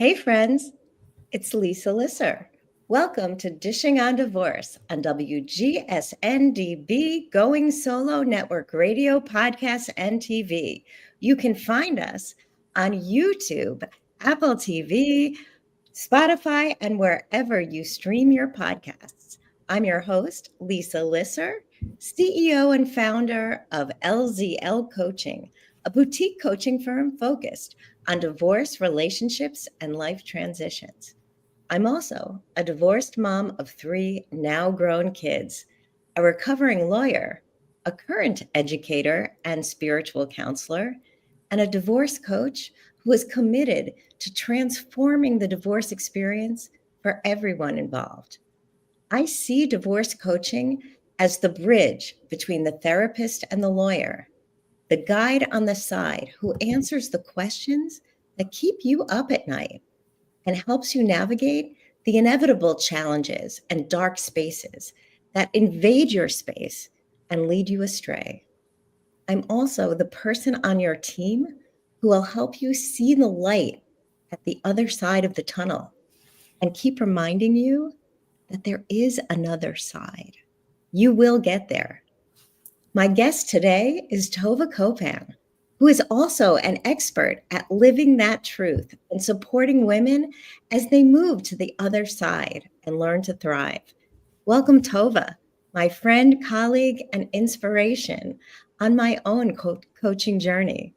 Hey friends, it's Lisa Lisser. Welcome to Dishing on Divorce on WGSN-DB Going Solo Network Radio, Podcasts, and TV. You can find us on YouTube, Apple TV, Spotify, and wherever you stream your podcasts. I'm your host, Lisa Lisser, CEO and founder of LZL Coaching, a boutique coaching firm focused on divorce, relationships, and life transitions. I'm also a divorced mom of 3 now grown kids, a recovering lawyer, a current educator and spiritual counselor, and a divorce coach who is committed to transforming the divorce experience for everyone involved. I see divorce coaching as the bridge between the therapist and the lawyer, the guide on the side who answers the questions that keep you up at night and helps you navigate the inevitable challenges and dark spaces that invade your space and lead you astray. I'm also the person on your team who will help you see the light at the other side of the tunnel and keep reminding you that there is another side. You will get there. My guest today is Tovah Kopan, who is also an expert at living that truth and supporting women as they move to the other side and learn to thrive. Welcome, Tovah, my friend, colleague, and inspiration on my own coaching journey.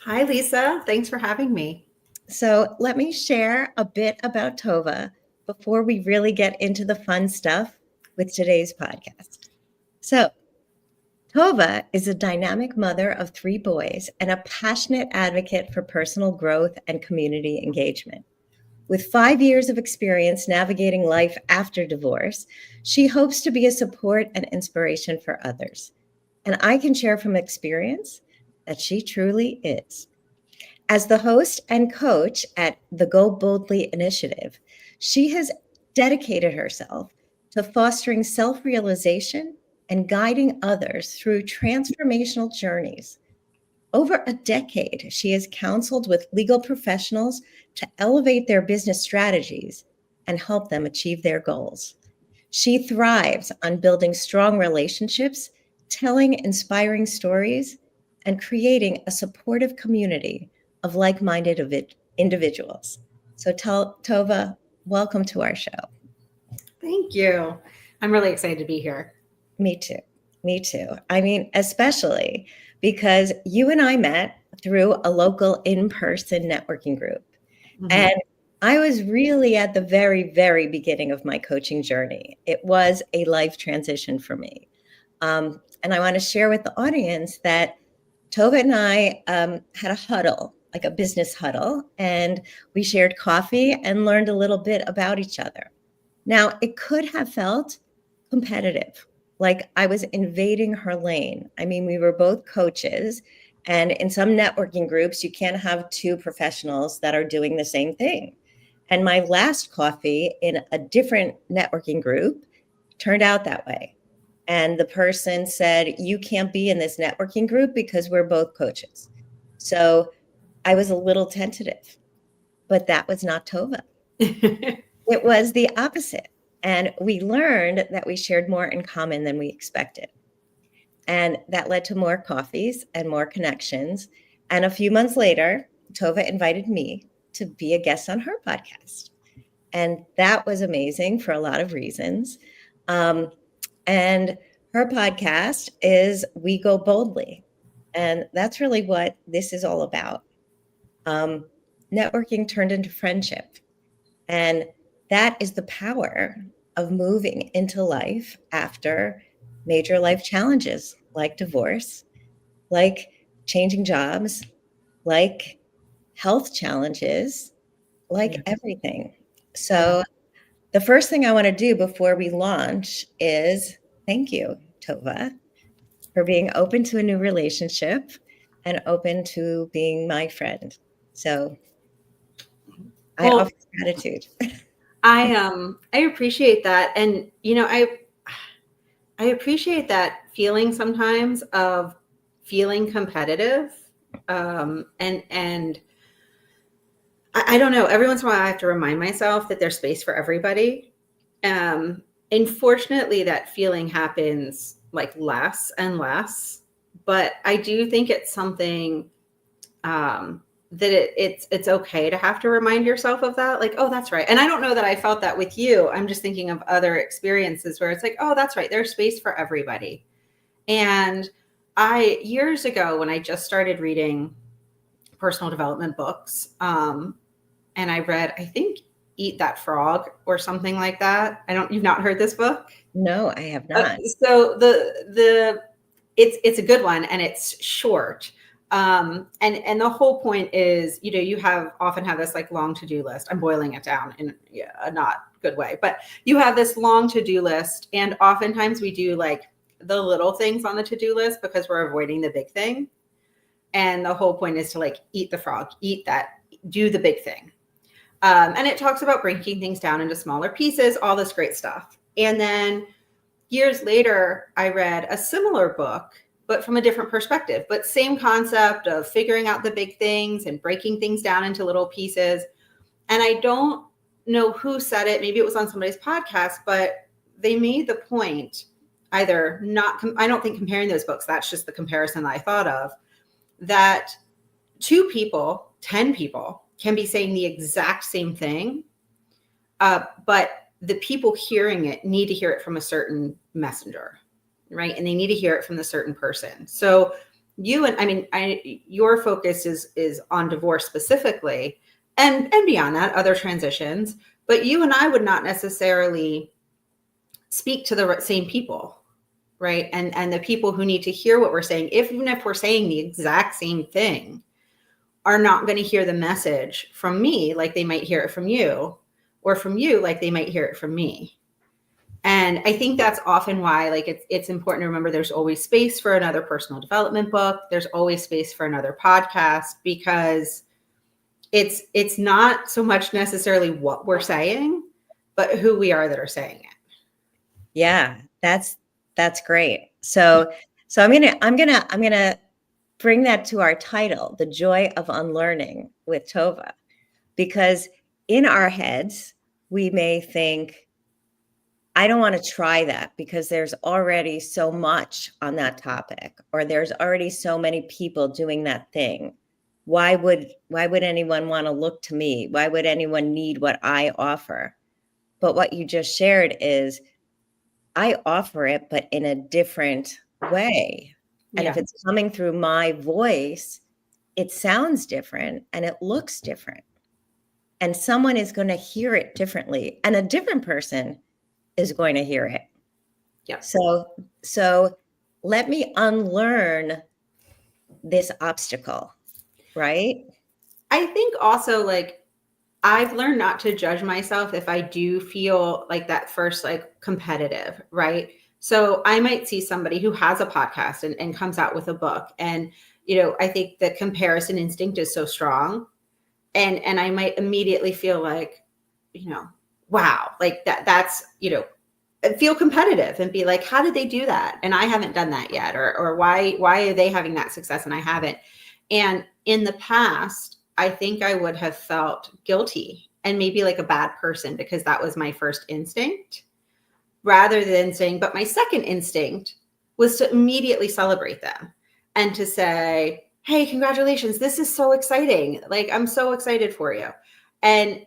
Hi, Lisa. Thanks for having me. So let me share a bit about Tovah before we really get into the fun stuff with today's podcast. So Tovah is a dynamic mother of 3 boys and a passionate advocate for personal growth and community engagement. With 5 years of experience navigating life after divorce, she hopes to be a support and inspiration for others. And I can share from experience that she truly is. As the host and coach at the Go Boldly initiative, she has dedicated herself to fostering self-realization and guiding others through transformational journeys. Over a decade, she has counseled with legal professionals to elevate their business strategies and help them achieve their goals. She thrives on building strong relationships, telling inspiring stories, and creating a supportive community of like-minded individuals. So Tovah, welcome to our show. Thank you. I'm really excited to be here. Me too. Me too. I mean, especially because you and I met through a local in-person networking group. Mm-hmm. And I was really at the very, very beginning of my coaching journey. It was a life transition for me. And I want to share with the audience that Tovah and I had a huddle, like a business huddle, and we shared coffee and learned a little bit about each other. Now, it could have felt competitive, like I was invading her lane. I mean, we were both coaches, and in some networking groups, you can't have 2 professionals that are doing the same thing. And my last coffee in a different networking group turned out that way. And the person said, you can't be in this networking group because we're both coaches. So I was a little tentative, but that was not Tovah. It was the opposite. And we learned that we shared more in common than we expected. And that led to more coffees and more connections. And a few months later, Tovah invited me to be a guest on her podcast. And that was amazing for a lot of reasons. And her podcast is We Go Boldly. And that's really what this is all about. Networking turned into friendship. And that is the power of moving into life after major life challenges like divorce, like changing jobs, like health challenges, like everything. So the first thing I want to do before we launch is thank you, Tovah, for being open to a new relationship and open to being my friend. So I offer gratitude. I appreciate that. And, you know, I appreciate that feeling sometimes of feeling competitive. And I don't know. Every once in a while, I have to remind myself that there's space for everybody. Unfortunately, that feeling happens like less and less. But I do think it's something that it's okay to have to remind yourself of that. Like, oh, that's right. And I don't know that I felt that with you. I'm just thinking of other experiences where it's like, oh, that's right. There's space for everybody. And years ago, when I just started reading personal development books, and I read, I think, Eat That Frog or something like that. You've not heard this book? No, I have not. So it's a good one, and it's short. And the whole point is, you often have this like long to-do list. I'm boiling it down in a not good way, but you have this long to-do list, and oftentimes we do like the little things on the to-do list because we're avoiding the big thing. And the whole point is to like eat the frog, eat that, do the big thing. And it talks about breaking things down into smaller pieces, all this great stuff. And then years later, I read a similar book, but from a different perspective, but same concept of figuring out the big things and breaking things down into little pieces. And I don't know who said it. Maybe it was on somebody's podcast, but they made the point, I don't think comparing those books, that's just the comparison that I thought of, that 2 people, 10 people can be saying the exact same thing, but the people hearing it need to hear it from a certain messenger, right? And they need to hear it from the certain person. So your focus is on divorce specifically, and beyond that, other transitions. But you and I would not necessarily speak to the same people, right? And the people who need to hear what we're saying, even if we're saying the exact same thing, are not going to hear the message from me like they might hear it from you, or from you like they might hear it from me. And I think that's often why, like, it's important to remember there's always space for another personal development book. There's always space for another podcast, because it's not so much necessarily what we're saying, but who we are that are saying it. Yeah, that's great. So I'm gonna bring that to our title, The Joy of Unlearning with Tovah, because in our heads, we may think, I don't want to try that because there's already so much on that topic, or there's already so many people doing that thing. Why would anyone want to look to me? Why would anyone need what I offer? But what you just shared is, I offer it, but in a different way. And if it's coming through my voice, it sounds different and it looks different. And someone is going to hear it differently, and a different person is going to hear it. Yeah. So let me unlearn this obstacle, right? I think also, like, I've learned not to judge myself if I do feel like that first, like, competitive, right? So I might see somebody who has a podcast and comes out with a book. And, I think the comparison instinct is so strong. And I might immediately feel like, wow, like that's, feel competitive and be like, how did they do that? And I haven't done that yet. Or why are they having that success and I haven't? And in the past, I think I would have felt guilty and maybe like a bad person, because that was my first instinct, rather than saying, but my second instinct was to immediately celebrate them and to say, hey, congratulations. This is so exciting. Like, I'm so excited for you. And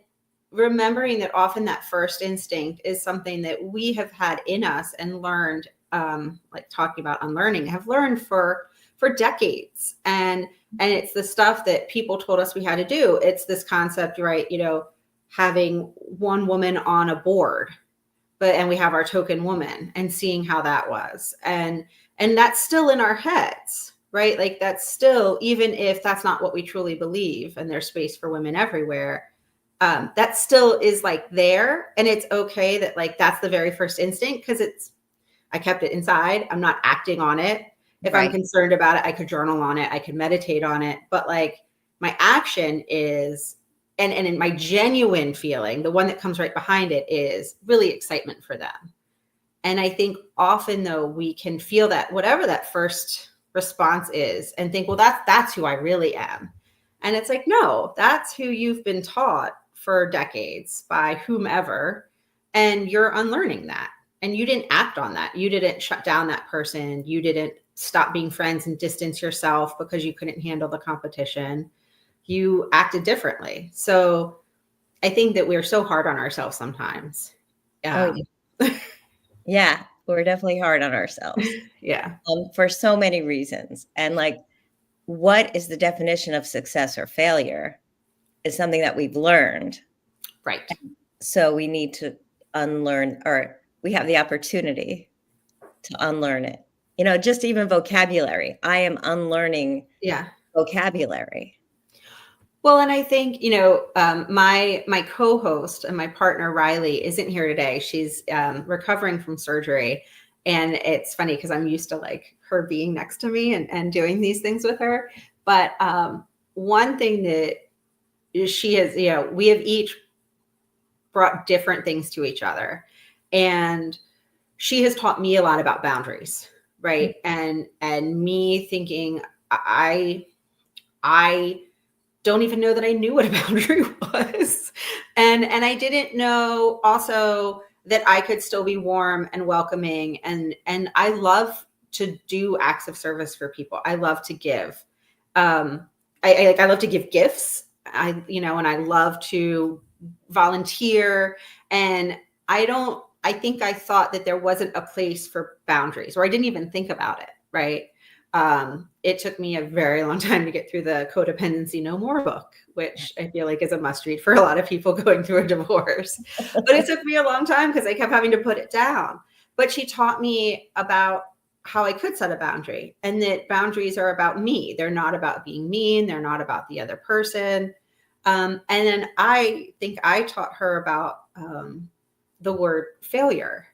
remembering that often that first instinct is something that we have had in us and learned, like talking about unlearning, have learned for decades. And it's the stuff that people told us we had to do. It's this concept, right? Having one woman on a board, and we have our token woman, and seeing how that was. And that's still in our heads, right? Like, that's still, even if that's not what we truly believe, and there's space for women everywhere, that still is like there. And it's okay that, like, that's the very first instinct, because I kept it inside. I'm not acting on it. If I'm concerned about it, I could journal on it. I could meditate on it. But, like, my action is, and in my genuine feeling, the one that comes right behind it is really excitement for them. And I think often, though, we can feel that, whatever that first response is, and think, well, that's who I really am. And it's like, no, that's who you've been taught for decades by whomever. And you're unlearning that. And you didn't act on that. You didn't shut down that person. You didn't stop being friends and distance yourself because you couldn't handle the competition. You acted differently. So I think that we're so hard on ourselves sometimes. Oh, yeah, we're definitely hard on ourselves. Yeah. For so many reasons. And like, what is the definition of success or failure is something that we've learned. Right. So we need to unlearn, or we have the opportunity to unlearn it. You know, just even vocabulary. I am unlearning vocabulary. Well, and I think, you know, my co-host and my partner, Riley, isn't here today. She's recovering from surgery. And it's funny because I'm used to like her being next to me and doing these things with her. But one thing that she has, you know, we have each brought different things to each other. And she has taught me a lot about boundaries, right? And me thinking, I don't even know that I knew what a boundary was. And I didn't know also that I could still be warm and welcoming. And I love to do acts of service for people. I love to give. I love to give gifts. And I love to volunteer. And I think I thought that there wasn't a place for boundaries, or I didn't even think about it. Right. It took me a very long time to get through the Codependency No More book, which I feel like is a must read for a lot of people going through a divorce. But it took me a long time because I kept having to put it down. But she taught me about how I could set a boundary, and that boundaries are about me. They're not about being mean. They're not about the other person. And then I think I taught her about the word failure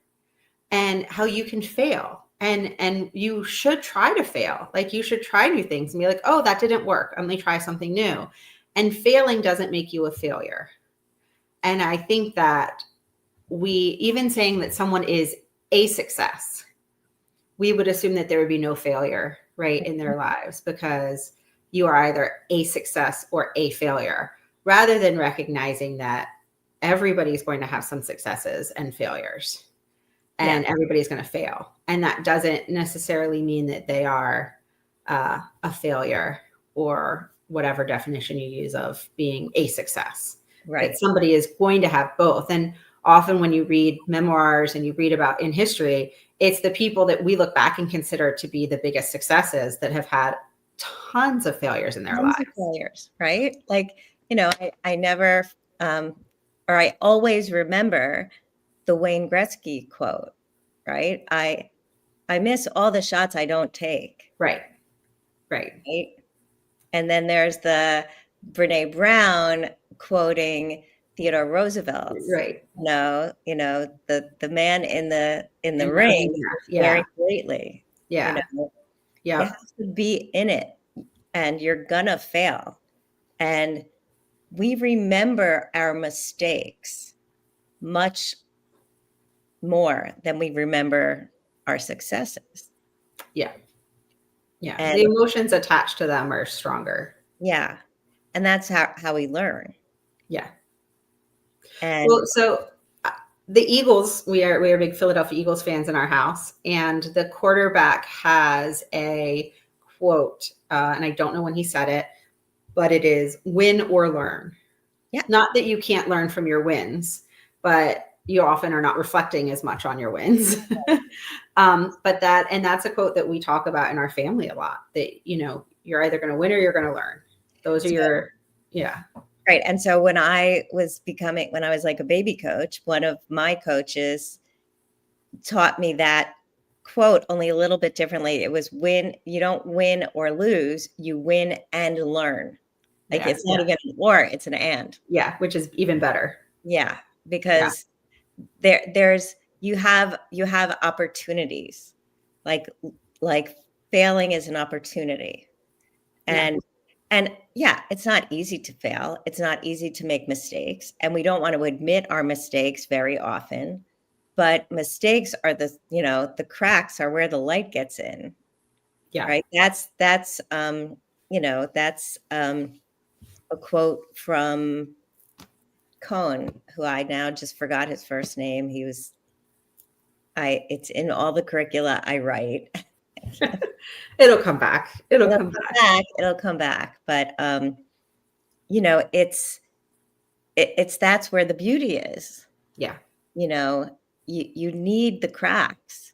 and how you can fail. And you should try to fail. Like, you should try new things and be like, oh, that didn't work. Let me try something new. And failing doesn't make you a failure. And I think that even saying that someone is a success, we would assume that there would be no failure, right, in their lives, because you are either a success or a failure, rather than recognizing that everybody's going to have some successes and failures. And everybody's going to fail. And that doesn't necessarily mean that they are a failure, or whatever definition you use of being a success. Right. That somebody is going to have both. And often when you read memoirs and you read about in history, it's the people that we look back and consider to be the biggest successes that have had tons of failures in their lives. Failures, right? Like, I never, or I always remember the Wayne Gretzky quote, right? I miss all the shots I don't take. Right. And then there's the Brene Brown quoting Theodore Roosevelt. Right. The man in the ring very greatly. Yeah. You have to be in it, and you're gonna fail. And we remember our mistakes much more than we remember our successes. Yeah. And the emotions attached to them are stronger. Yeah. And that's how we learn. Yeah. And so the Eagles, we are big Philadelphia Eagles fans in our house, and the quarterback has a quote, and I don't know when he said it, but it is win or learn. Yeah. Not that you can't learn from your wins, but you often are not reflecting as much on your wins. But that's a quote that we talk about in our family a lot, that, you're either going to win or you're going to learn. Those are Right. And so when I was like a baby coach, one of my coaches taught me that quote only a little bit differently. It was you don't win or lose, you win and learn. Like, it's not even an or, it's an and. Yeah. Which is even better. Yeah. Because you have opportunities, like failing is an opportunity. And it's not easy to fail. It's not easy to make mistakes. And we don't want to admit our mistakes very often, but mistakes are the cracks are where the light gets in. Yeah. Right. That's a quote from Cohn, who I now just forgot his first name. It's in all the curricula I write. It'll come back. It'll come back. It'll come back. But, it's that's where the beauty is. Yeah. You need the cracks,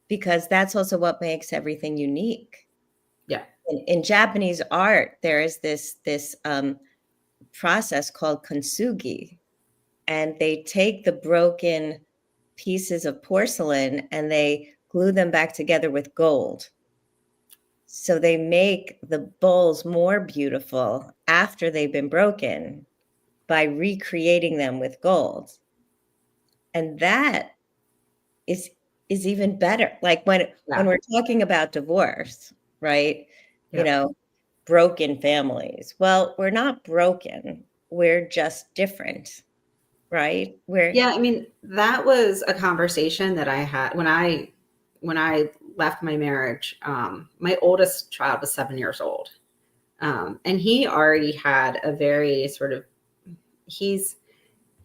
because that's also what makes everything unique. Yeah. In Japanese art, there is this process called kintsugi, and they take the broken pieces of porcelain and they glue them back together with gold. So they make the bowls more beautiful after they've been broken by recreating them with gold. And that is even better. Like when we're talking about divorce, right? Broken families. Well, we're not broken. We're just different, right? Yeah, I mean, that was a conversation that I had when I left my marriage. My oldest child was 7 years old. And he already had a very sort of, he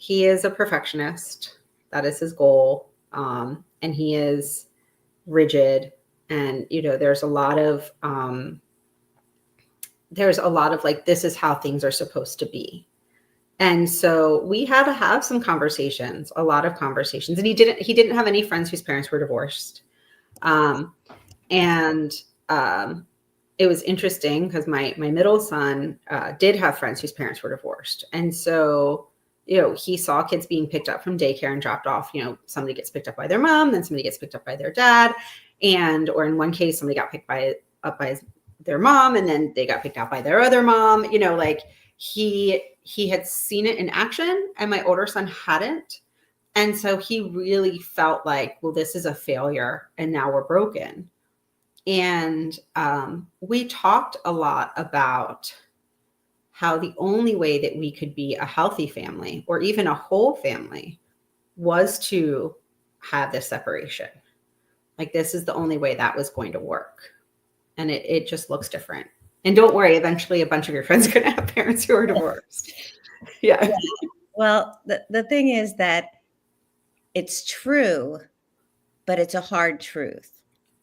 is a perfectionist. That is his goal. And he is rigid. And, there's a lot of like, this is how things are supposed to be. And so we had to have some conversations, a lot of conversations. And he didn't have any friends whose parents were divorced. It was interesting because my middle son did have friends whose parents were divorced. And so, he saw kids being picked up from daycare and dropped off. Somebody gets picked up by their mom, then somebody gets picked up by their dad. Or in one case, somebody got picked up by their mom, and then they got picked out by their other mom. Like he had seen it in action, and my older son hadn't. And so he really felt like, well, this is a failure and now we're broken. And we talked a lot about how the only way that we could be a healthy family or even a whole family was to have this separation. Like, this is the only way that was going to work. And it just looks different. And don't worry, eventually a bunch of your friends are going to have parents who are divorced. Yeah. Well, the thing is that it's true, but it's a hard truth,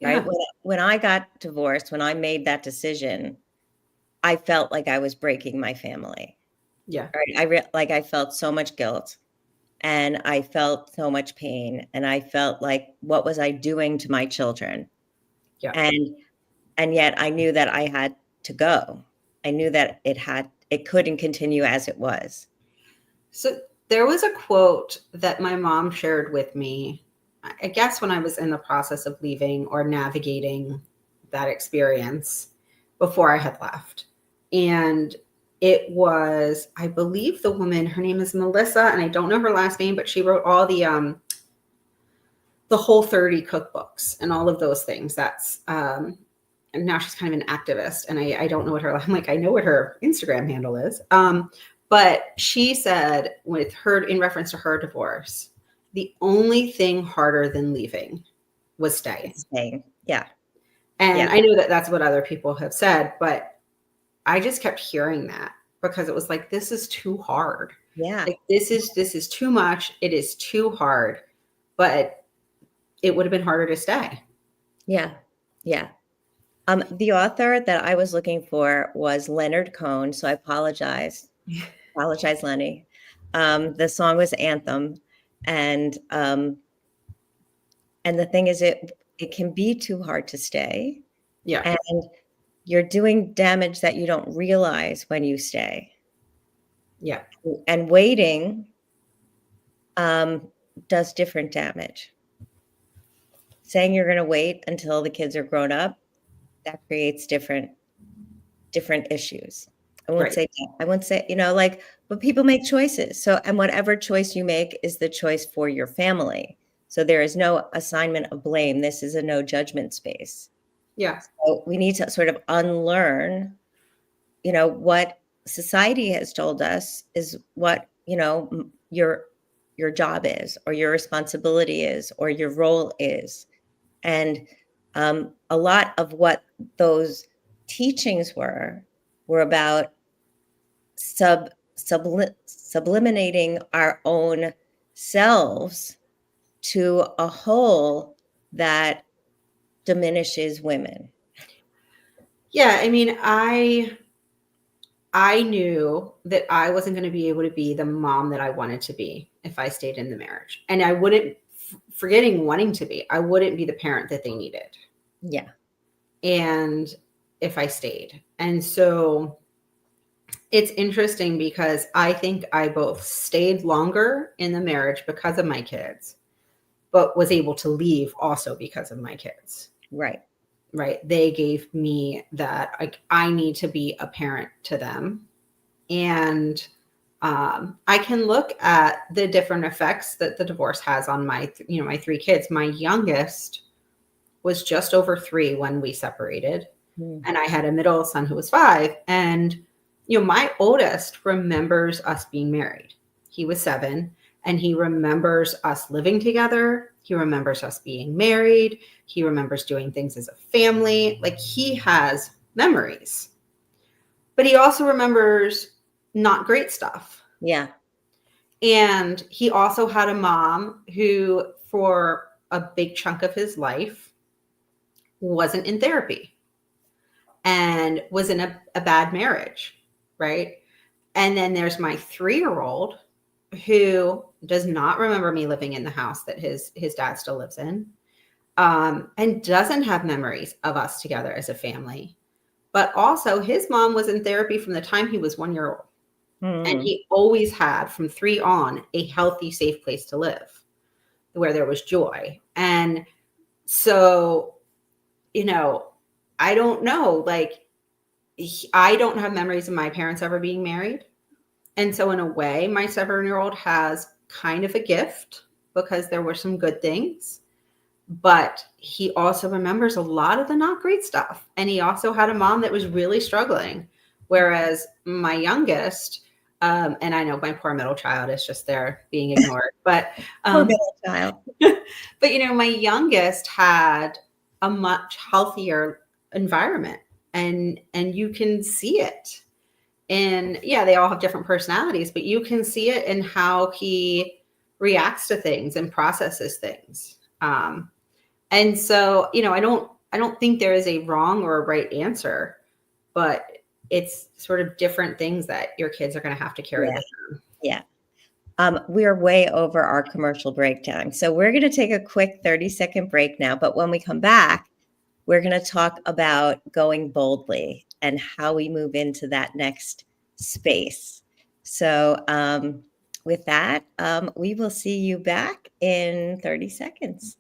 right? Yeah. When I got divorced, when I made that decision, I felt like I was breaking my family. Yeah. Right? I felt so much guilt, and I felt so much pain, and I felt like, what was I doing to my children? Yeah. And yet I knew that I had to go. I knew that it couldn't continue as it was. So there was a quote that my mom shared with me, I guess when I was in the process of leaving or navigating that experience before I had left. And it was, I believe the woman, her name is Melissa, and I don't know her last name, but she wrote all the Whole30 cookbooks and all of those things. That's, and now she's kind of an activist, and I don't know I know what her Instagram handle is. But she said, in reference to her divorce, the only thing harder than leaving was staying. Yeah. And I know that that's what other people have said, but I just kept hearing that because it was like, this is too hard. Yeah. Like, this is too much. It is too hard, but it would have been harder to stay. Yeah. Yeah. The author that I was looking for was Leonard Cohen. So I apologize. Apologize, Lenny. The song was Anthem. And the thing is, it can be too hard to stay. Yeah. And you're doing damage that you don't realize when you stay. Yeah. And waiting does different damage. Saying you're going to wait until the kids are grown up, that creates different issues. I won't say, but people make choices. So, and whatever choice you make is the choice for your family. So there is no assignment of blame. This is a no judgment space. Yeah. So we need to sort of unlearn, what society has told us is what, your job is, or your responsibility is, or your role is. And a lot of what those teachings were about sublimating our own selves to a whole that diminishes women. Yeah, I mean, I knew that I wasn't going to be able to be the mom that I wanted to be if I stayed in the marriage. And I wouldn't, forgetting wanting to be, I wouldn't be the parent that they needed. Yeah. And if I stayed. And so it's interesting because I think I both stayed longer in the marriage because of my kids, but was able to leave also because of my kids. Right. Right. They gave me that, like, I need to be a parent to them. And I can look at the different effects that the divorce has on my, my 3 kids. My youngest was just over 3 when we separated. And I had a middle son who was 5. And, my oldest remembers us being married. He was 7, and he remembers us living together. He remembers us being married. He remembers doing things as a family. Like, he has memories. But he also remembers not great stuff. Yeah. And he also had a mom who, for a big chunk of his life, wasn't in therapy and was in a bad marriage, right? And then there's my 3-year-old who does not remember me living in the house that his dad still lives in, and doesn't have memories of us together as a family. But also his mom was in therapy from the time he was 1 year old. And he always had, from 3 on, a healthy, safe place to live where there was joy. And so, I don't know, like, I don't have memories of my parents ever being married. And so in a way, my 7-year-old has kind of a gift because there were some good things, but he also remembers a lot of the not great stuff. And he also had a mom that was really struggling. Whereas my youngest, and I know my poor middle child is just there being ignored, but, Poor middle child. but, my youngest had a much healthier environment, and you can see it. And yeah, they all have different personalities, but you can see it in how he reacts to things and processes things. And so, I don't think there is a wrong or a right answer, but it's sort of different things that your kids are going to have to carry with them. Yeah. We're way over our commercial breakdown. So we're going to take a quick 30-second break now. But when we come back, we're going to talk about going boldly and how we move into that next space. So with that, we will see you back in 30 seconds.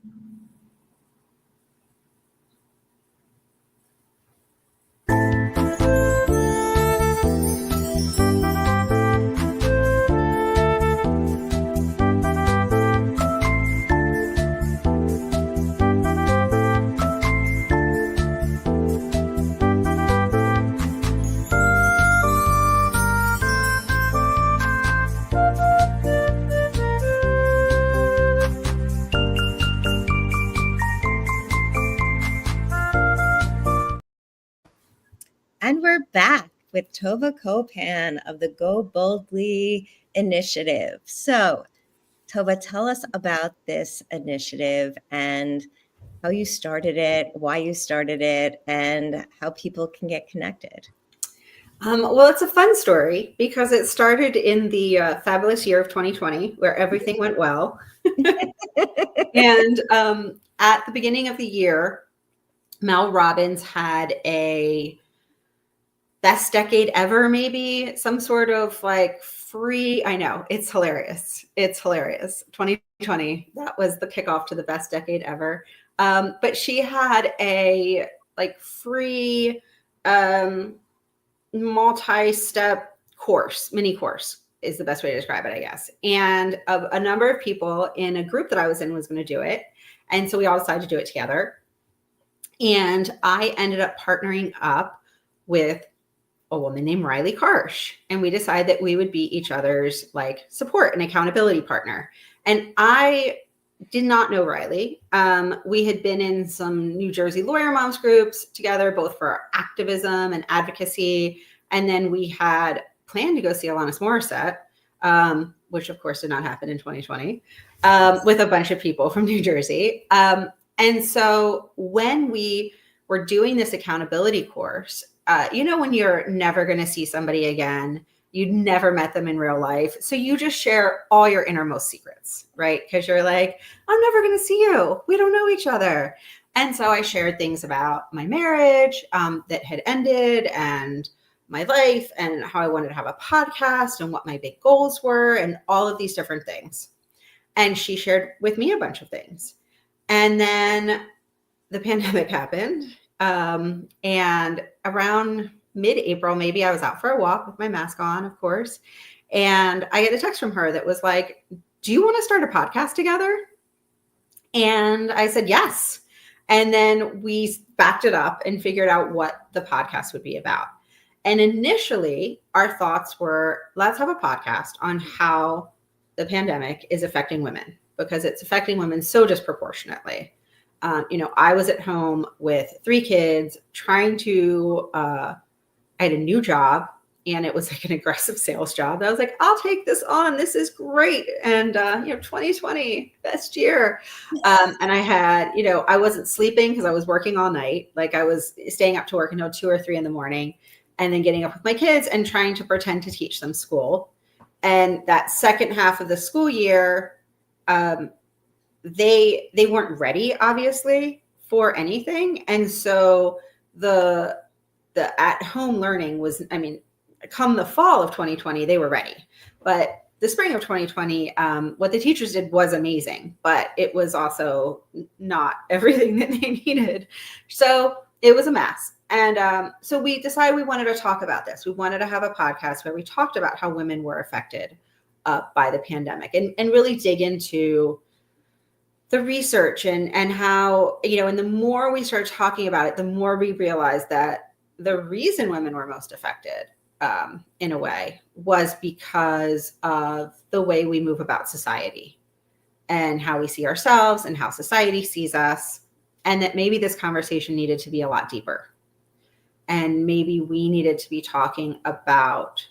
And we're back with Tovah Kopan of the Go Boldly initiative. So, Tovah, tell us about this initiative and how you started it, why you started it, and how people can get connected. Well, it's a fun story because it started in the fabulous year of 2020, where everything went well. And at the beginning of the year, Mel Robbins had a best decade ever, maybe some sort of like free. I know, it's hilarious. It's hilarious. 2020, that was the kickoff to the best decade ever. But she had a like free multi-step course, mini course is the best way to describe it, I guess. And a number of people in a group that I was in was going to do it. And so we all decided to do it together. And I ended up partnering up with a woman named Riley Karsh. And we decided that we would be each other's like support and accountability partner. And I did not know Riley. We had been in some New Jersey lawyer moms groups together, both for activism and advocacy. And then we had planned to go see Alanis Morissette, which of course did not happen in 2020, with a bunch of people from New Jersey. And so when we were doing this accountability course, when you're never going to see somebody again, you never met them in real life. So you just share all your innermost secrets, right? Because you're like, I'm never going to see you. We don't know each other. And so I shared things about my marriage that had ended, and my life, and how I wanted to have a podcast, and what my big goals were, and all of these different things. And she shared with me a bunch of things. And then the pandemic happened. And around mid-April, maybe, I was out for a walk with my mask on, of course. And I get a text from her that was like, do you want to start a podcast together? And I said, yes. And then we backed it up and figured out what the podcast would be about. And initially, our thoughts were, let's have a podcast on how the pandemic is affecting women, because it's affecting women so disproportionately. I was at home with 3 kids trying to, I had a new job, and it was like an aggressive sales job. I was like, I'll take this on. This is great. And, 2020, best year. And I had, I wasn't sleeping because I was working all night. Like, I was staying up to work until 2 or 3 in the morning, and then getting up with my kids and trying to pretend to teach them school. And that second half of the school year, they weren't ready, obviously, for anything. And so the at-home learning was, come the fall of 2020, they were ready. But the spring of 2020, what the teachers did was amazing, but it was also not everything that they needed. So it was a mess. And so we decided we wanted to talk about this. We wanted to have a podcast where we talked about how women were affected by the pandemic, and really dig into the research and how, and the more we started talking about it, the more we realized that the reason women were most affected, in a way, was because of the way we move about society, and how we see ourselves, and how society sees us, and that maybe this conversation needed to be a lot deeper. And maybe we needed to be talking about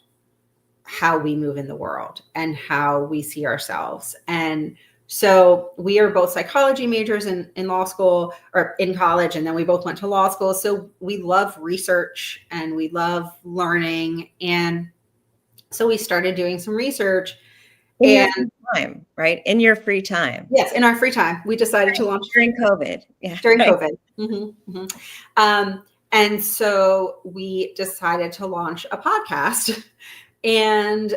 how we move in the world and how we see ourselves. And so we are both psychology majors in law school, or in college, and then we both went to law school. So we love research and we love learning. And so we started doing some research. In your free time, right? In your free time. Yes, in our free time. We decided to launch during COVID. Yeah. During COVID. Mm-hmm, mm-hmm. And so we decided to launch a podcast and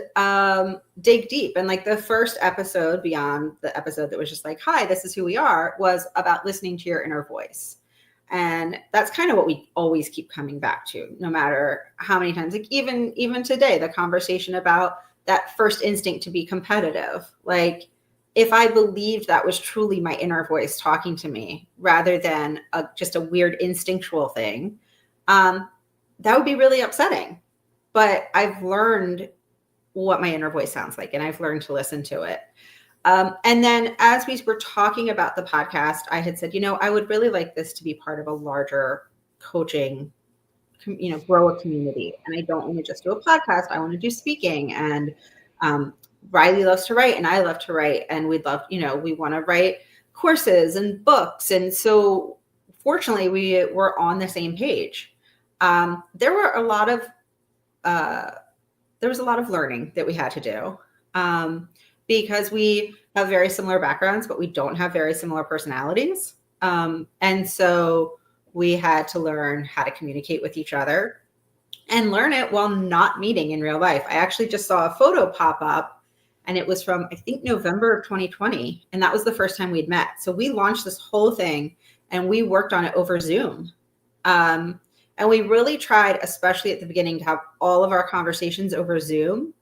dig deep. And like the first episode, beyond the episode that was just like, hi, this is who we are, was about listening to your inner voice. And that's kind of what we always keep coming back to, no matter how many times, like even today, the conversation about that first instinct to be competitive. Like, if I believed that was truly my inner voice talking to me, rather than just a weird instinctual thing, that would be really upsetting. But I've learned what my inner voice sounds like, and I've learned to listen to it. And then as we were talking about the podcast, I had said, I would really like this to be part of a larger coaching, grow a community. And I don't want to just do a podcast. I want to do speaking. And Riley loves to write, and I love to write. And we'd love, we want to write courses and books. And so fortunately, we were on the same page. There was a lot of learning that we had to do, because we have very similar backgrounds, but we don't have very similar personalities. And so we had to learn how to communicate with each other, and learn it while not meeting in real life. I actually just saw a photo pop up, and it was from, I think, November of 2020. And that was the first time we'd met. So we launched this whole thing, and we worked on it over Zoom. And we really tried, especially at the beginning, to have all of our conversations over Zoom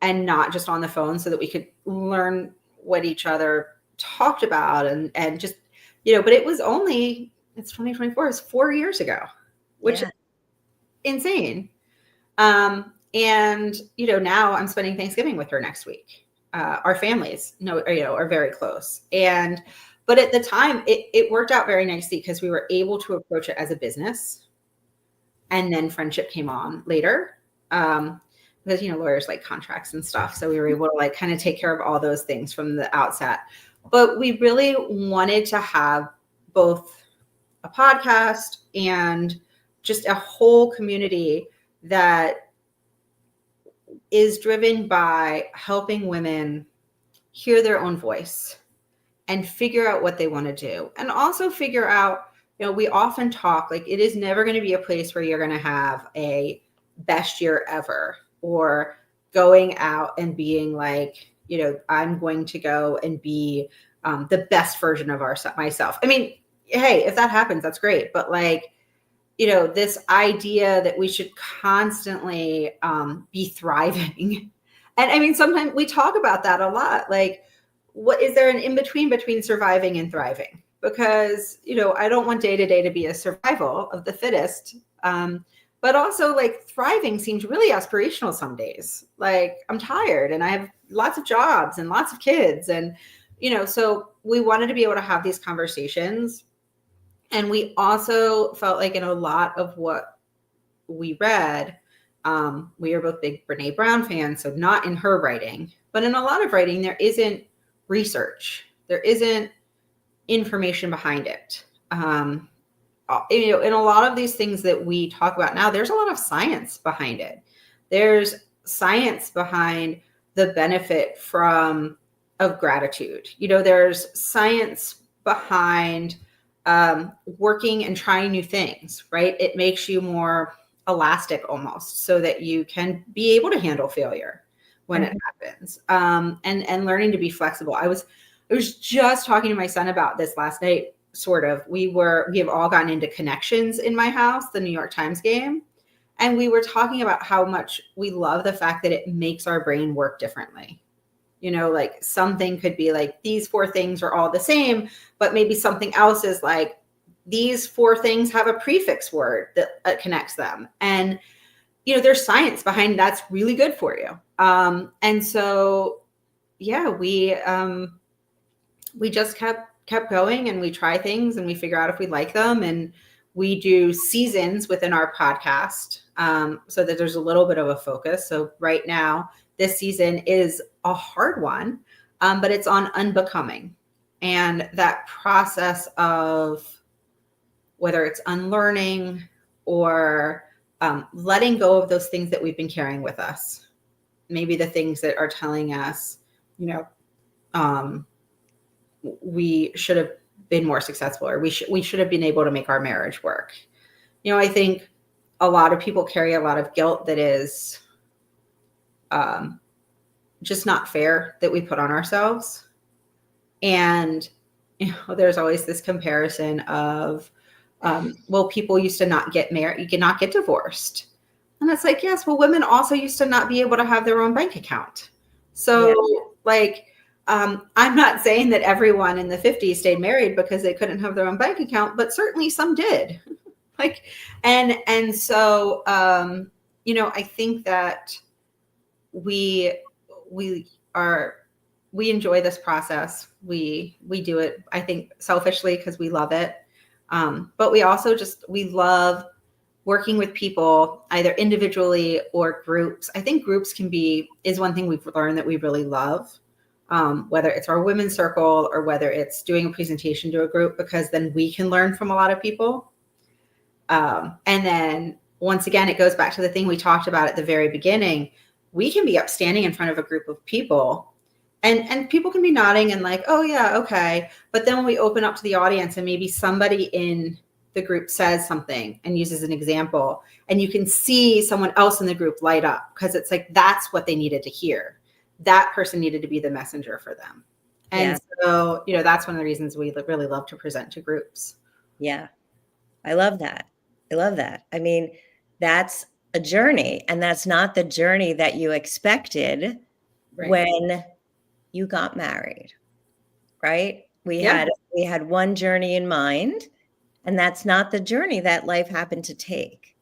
and not just on the phone, so that we could learn what each other talked about, and just, but it was only, it's 2024, it's 4 years ago, which is insane. And, now I'm spending Thanksgiving with her next week. Our families are very close. But at the time it worked out very nicely, because we were able to approach it as a business. And then friendship came on later. because, lawyers like contracts and stuff. So we were able to like kind of take care of all those things from the outset. But we really wanted to have both a podcast and just a whole community that is driven by helping women hear their own voice and figure out what they want to do. And also figure out, we often talk like it is never going to be a place where you're going to have a best year ever, or going out and being like, I'm going to go and be the best version of myself. I mean, hey, if that happens, that's great. But like, this idea that we should constantly be thriving. And I mean, sometimes we talk about that a lot. Like, what is there an in-between surviving and thriving? Because, I don't want day to day to be a survival of the fittest. But also like thriving seems really aspirational some days. Like I'm tired and I have lots of jobs and lots of kids. And, so we wanted to be able to have these conversations. And we also felt like in a lot of what we read, we are both big Brene Brown fans. So not in her writing, but in a lot of writing, there isn't research. There isn't information behind it. In a lot of these things that we talk about now, there's a lot of science behind it. There's science behind the benefit of gratitude. There's science behind working and trying new things, right? It makes you more elastic almost, so that you can be able to handle failure when it happens. And learning to be flexible. I was just talking to my son about this last night. Sort of, we have all gotten into Connections in my house, the New York Times game. And we were talking about how much we love the fact that it makes our brain work differently. Like something could be like these 4 things are all the same, but maybe something else is like these 4 things have a prefix word that connects them. And, there's science behind that's really good for you. And so, yeah, we just kept going, and we try things and we figure out if we like them, and we do seasons within our podcast so that there's a little bit of a focus. So right now, this season is a hard one, but it's on unbecoming, and that process of whether it's unlearning or letting go of those things that we've been carrying with us, maybe the things that are telling us, we should have been more successful, or we should have been able to make our marriage work. I think a lot of people carry a lot of guilt that is just not fair that we put on ourselves. And, there's always this comparison of, well, people used to not get married, you cannot get divorced. And it's like, yes, well, women also used to not be able to have their own bank account. So like, I'm not saying that everyone in the 50s stayed married because they couldn't have their own bank account, but certainly some did. And so, I think that we enjoy this process. We do it, I think, selfishly because we love it. But we also we love working with people, either individually or groups. I think groups is one thing we've learned that we really love. Whether it's our women's circle or whether it's doing a presentation to a group, because then we can learn from a lot of people. And then once again, it goes back to the thing we talked about at the very beginning. We can be upstanding in front of a group of people, and people can be nodding and like, oh yeah, okay. But then when we open up to the audience and maybe somebody in the group says something and uses an example, and you can see someone else in the group light up because it's like, that's what they needed to hear. That person needed to be the messenger for them. And so, that's one of the reasons we really love to present to groups. Yeah. I love that. I mean, that's a journey, and that's not the journey that you expected when you got married, right? We had one journey in mind, and that's not the journey that life happened to take.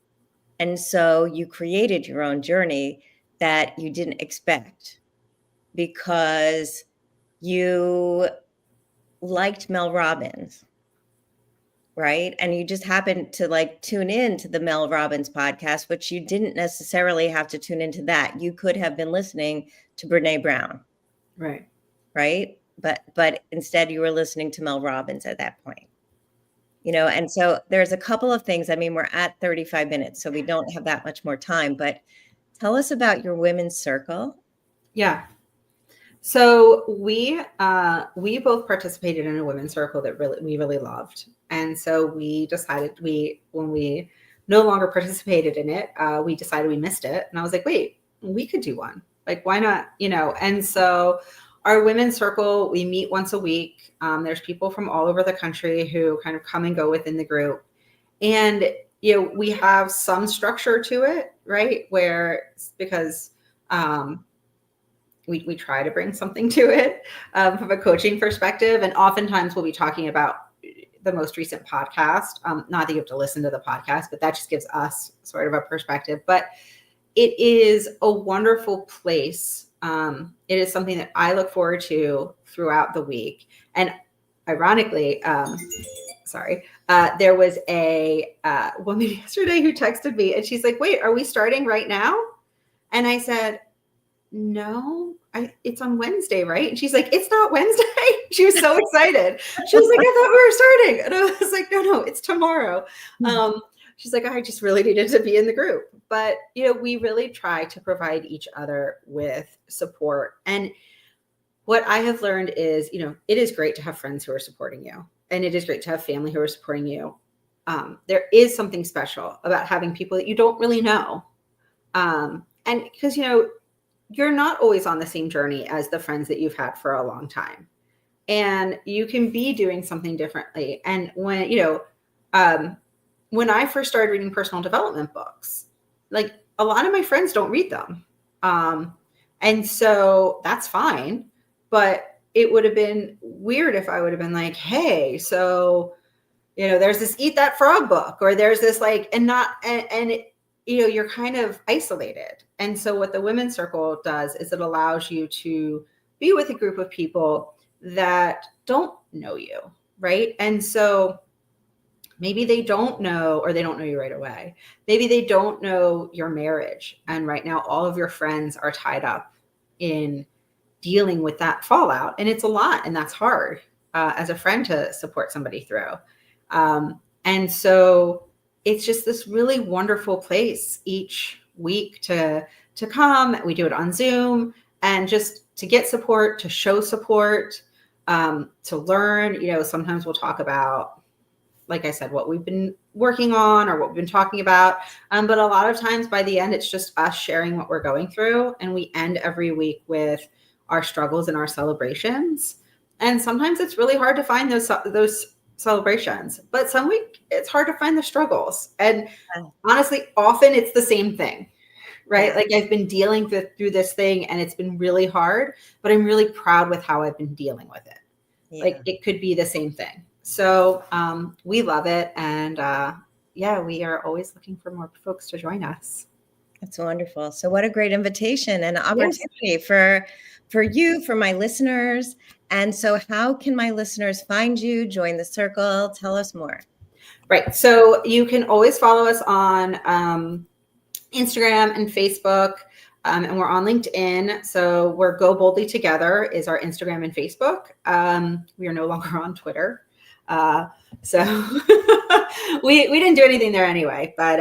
And so you created your own journey that you didn't expect because you liked Mel Robbins, right? And you just happened to like tune in to the Mel Robbins podcast, which you didn't necessarily have to tune into that. You could have been listening to Brene Brown, Right. right? But instead you were listening to Mel Robbins at that point. And so there's a couple of things. I mean, we're at 35 minutes, so we don't have that much more time, but tell us about your women's circle. Yeah. So we both participated in a women's circle that we really loved. And so we decided when we no longer participated in it, we decided we missed it. And I was like, wait, we could do one. Like, why not? And so our women's circle, we meet once a week. There's people from all over the country who kind of come and go within the group. And, we have some structure to it, right? Because we try to bring something to it from a coaching perspective. And oftentimes we'll be talking about the most recent podcast. Not that you have to listen to the podcast, but that just gives us sort of a perspective. But it is a wonderful place. It is something that I look forward to throughout the week. And ironically, there was a woman yesterday who texted me and she's like, wait, are we starting right now? And I said, no, it's on Wednesday, right? And she's like, it's not Wednesday. She was so excited. She was like, I thought we were starting. And I was like, no, it's tomorrow. She's like, I just really needed to be in the group. But, we really try to provide each other with support. And what I have learned is, it is great to have friends who are supporting you. And it is great to have family who are supporting you. There is something special about having people that you don't really know. And because, you're not always on the same journey as the friends that you've had for a long time. And you can be doing something differently. And when I first started reading personal development books, like a lot of my friends don't read them. And so that's fine. But it would have been weird if I would have been like, hey, so, there's this Eat That Frog book, or there's this you're kind of isolated. And so what the women's circle does is it allows you to be with a group of people that don't know you, right? And so maybe they don't know, or they don't know you right away. Maybe they don't know your marriage. And right now, all of your friends are tied up in dealing with that fallout. And it's a lot, and that's hard as a friend to support somebody through. And so it's just this really wonderful place each week to come. We do it on Zoom, and just to get support, to show support, to learn. Sometimes we'll talk about, like I said, what we've been working on or what we've been talking about. But a lot of times by the end, it's just us sharing what we're going through. And we end every week with our struggles and our celebrations. And sometimes it's really hard to find those celebrations, but some week it's hard to find the struggles. And honestly, often it's the same thing, right? Like I've been dealing through this thing and it's been really hard, but I'm really proud with how I've been dealing with it. Yeah. Like it could be the same thing. So we love it. And we are always looking for more folks to join us. That's wonderful. So what a great invitation and opportunity for you, for my listeners. And so how can my listeners find you, join the circle? Tell us more. Right. So you can always follow us on Instagram and Facebook, and we're on LinkedIn. So we're Go Boldly Together is our Instagram and Facebook. We are no longer on Twitter. So we didn't do anything there anyway, but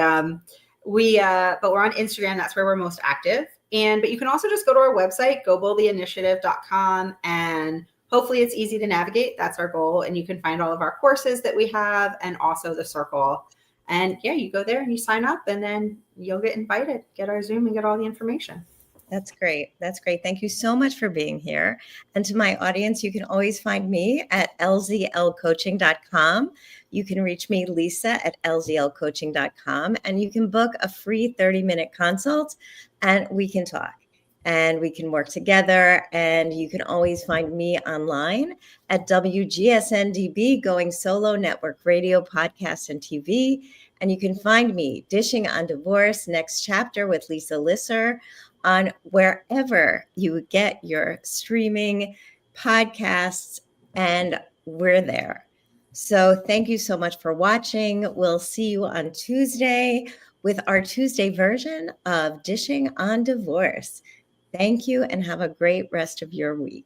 we're on Instagram. That's where we're most active. But you can also just go to our website, goboldlyinitiative.com, and hopefully it's easy to navigate. That's our goal. And you can find all of our courses that we have and also the circle. And you go there and you sign up, and then you'll get invited, get our Zoom, and get all the information. That's great. That's great. Thank you so much for being here. And to my audience, you can always find me at lzlcoaching.com. You can reach me, Lisa, at lzlcoaching.com. And you can book a free 30-minute consult, and we can talk. And we can work together. And you can always find me online at WGSN-DB, Going Solo Network Radio, Podcast, and TV. And you can find me Dishing on Divorce, Next Chapter with Lisa Lisser, on wherever you get your streaming podcasts, and we're there. So thank you so much for watching. We'll see you on Tuesday with our Tuesday version of Dishing on Divorce. Thank you and have a great rest of your week.